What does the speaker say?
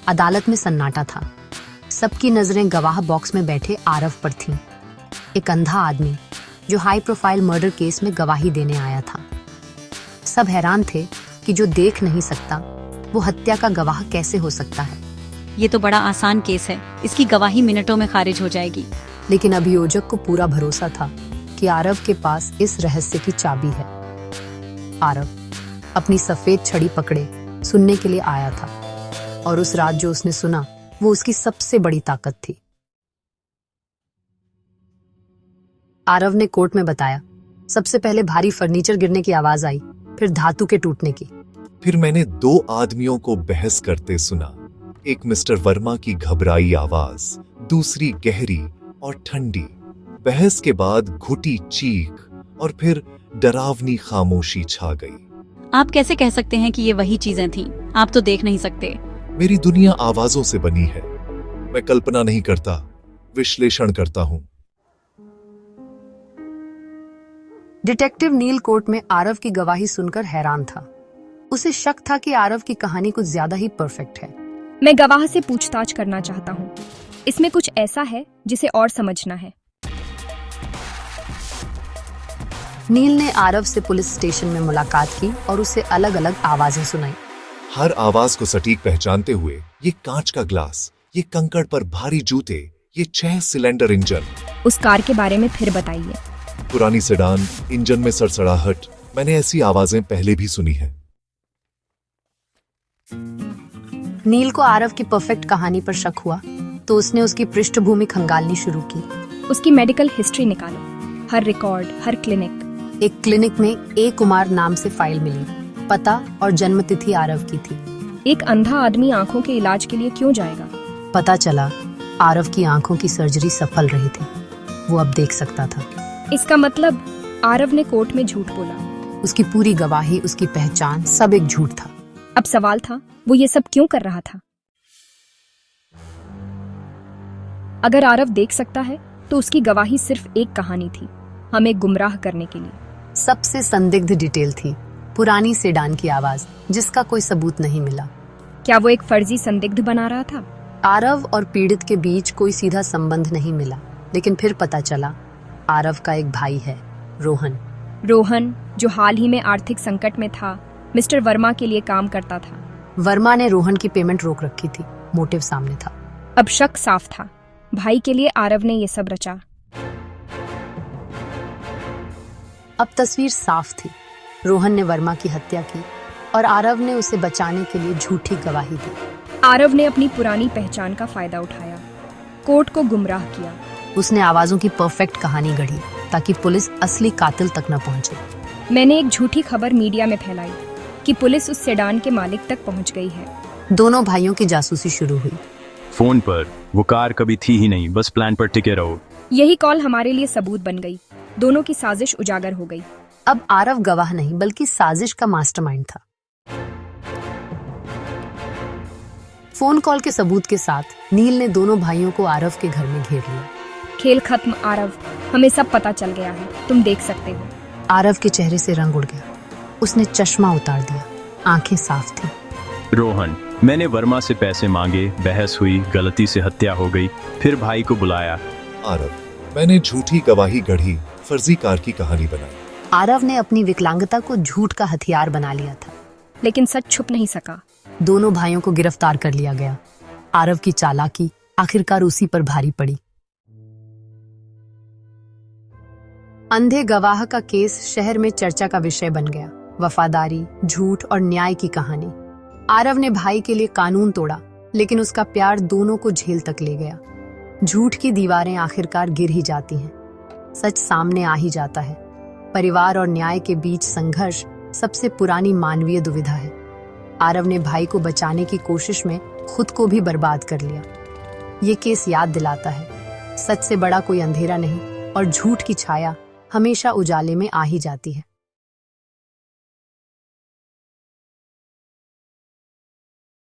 अदालत में सन्नाटा था। सबकी नजरें गवाह बॉक्स में बैठे आरव पर थीं। एक अंधा आदमी जो हाई प्रोफाइल मर्डर केस में गवाही देने आया था। सब हैरान थे कि जो देख नहीं सकता वो हत्या का गवाह कैसे हो सकता है। ये तो बड़ा आसान केस है, इसकी गवाही मिनटों में खारिज हो जाएगी। लेकिन अभियोजक को पूरा भरोसा था कि आरव के पास इस रहस्य की चाबी है। आरव अपनी सफेद छड़ी पकड़े सुनने के लिए आया था, और उस रात जो उसने सुना वो उसकी सबसे बड़ी ताकत थी। आरव ने कोर्ट में बताया, सबसे पहले भारी फर्नीचर गिरने की आवाज आई, फिर धातु के टूटने की। फिर मैंने 2 आदमियों को बहस करते सुना। एक मिस्टर वर्मा की घबराई आवाज, दूसरी गहरी और ठंडी। बहस के बाद घुटी चीख और फिर डरावनी खामोशी छा गई। आप कैसे कह सकते हैं कि ये वही चीजें थीं? आप तो देख नहीं सकते। मेरी दुनिया आवाजों से बनी है। मैं कल्पना नहीं करता, विश्लेषण करता हूं। डिटेक्टिव नील कोर्ट में आरव की गवाही सुनकर हैरान था। उसे शक था कि आरव की कहानी कुछ ज्यादा ही परफेक्ट है। मैं गवाह से पूछताछ करना चाहता हूँ। इसमें कुछ ऐसा है जिसे और समझना है। नील ने आरव से पुलिस स्टेशन में मुलाकात की और उसे अलग अलग आवाजें सुनाई। हर आवाज को सटीक पहचानते हुए, ये कांच का ग्लास, ये कंकड़ पर भारी जूते, ये 6 सिलेंडर इंजन। उस कार के बारे में फिर बताइए। पुरानी सेडान, इंजन में सड़सड़ाहट। मैंने ऐसी आवाजें पहले भी सुनी है। नील को आरव की परफेक्ट कहानी पर शक हुआ तो उसने उसकी पृष्ठभूमि खंगालनी शुरू की। उसकी मेडिकल हिस्ट्री निकालो, हर रिकॉर्ड, हर क्लिनिक। एक क्लिनिक में ए कुमार नाम से फाइल मिली। पता और जन्मतिथि आरव की थी। एक अंधा आदमी आंखों के इलाज के लिए क्यों जाएगा? पता चला आरव की आंखों की सर्जरी सफल रही थी। वो अब देख सकता था। इसका मतलब आरव ने कोर्ट में झूठ बोला। उसकी पूरी गवाही, उसकी पहचान, सब एक झूठ था। अब सवाल था, वो ये सब क्यों कर रहा था? अगर आरव देख सकता है तो उसकी गवाही सिर्फ एक कहानी थी, हमें गुमराह करने के लिए। सबसे संदिग्ध डिटेल थी पुरानी सेडान की आवाज, जिसका कोई सबूत नहीं मिला। क्या वो एक फर्जी संदिग्ध बना रहा था? आरव और पीड़ित के बीच कोई सीधा संबंध नहीं मिला, लेकिन फिर पता चला आरव का एक भाई है, रोहन। रोहन, जो हाल ही में आर्थिक संकट में था, मिस्टर वर्मा के लिए काम करता था। वर्मा ने रोहन की पेमेंट रोक रखी थी। मोटिव सामने था। अब शक साफ था, भाई के लिए आरव ने ये सब रचा। अब तस्वीर साफ थी। रोहन ने वर्मा की हत्या की और आरव ने उसे बचाने के लिए झूठी गवाही दी। आरव ने अपनी पुरानी पहचान का फायदा उठाया, कोर्ट को गुमराह किया। उसने आवाजों की परफेक्ट कहानी गढ़ी ताकि पुलिस असली कातिल तक न पहुंचे। मैंने एक झूठी खबर मीडिया में फैलाई कि पुलिस उस सेडान के मालिक तक पहुंच गई है। दोनों भाइयों की जासूसी शुरू हुई। फोन पर वो कार कभी थी ही नहीं, बस प्लान पर टिके रहो। यही कॉल हमारे लिए सबूत बन गई। दोनों की साजिश उजागर हो गई। अब आरव गवाह नहीं बल्कि साजिश का मास्टरमाइंड था। फोन कॉल के सबूत के साथ नील ने दोनों भाइयों को आरव के घर में घेर लिया। खेल खत्म आरव, हमें सब पता चल गया है, तुम देख सकते हो। आरव के चेहरे से रंग उड़ गया। उसने चश्मा उतार दिया, आंखें साफ थी। रोहन, मैंने वर्मा से पैसे मांगे, बहस हुई, गलती से हत्या हो गई, फिर भाई को बुलाया। आरव, मैंने झूठी गवाही गढ़ी, फर्जी कार की कहानी बनाई। आरव ने अपनी विकलांगता को झूठ का हथियार बना लिया था। लेकिन सच छुप नहीं सका। दोनों भाइयों को गिरफ्तार कर लिया गया। आरव की चालाकी आखिरकार उसी पर भारी पड़ी। अंधे गवाह का केस शहर में चर्चा का विषय बन गया। वफादारी, झूठ और न्याय की कहानी। आरव ने भाई के लिए कानून तोड़ा, लेकिन उसका प्यार दोनों को जेल तक ले गया। झूठ की दीवारें आखिरकार गिर ही जाती हैं, सच सामने आ ही जाता है। परिवार और न्याय के बीच संघर्ष सबसे पुरानी मानवीय दुविधा है। आरव ने भाई को बचाने की कोशिश में खुद को भी बर्बाद कर लिया। ये केस याद दिलाता है, सच से बड़ा कोई अंधेरा नहीं और झूठ की छाया हमेशा उजाले में आ ही जाती है।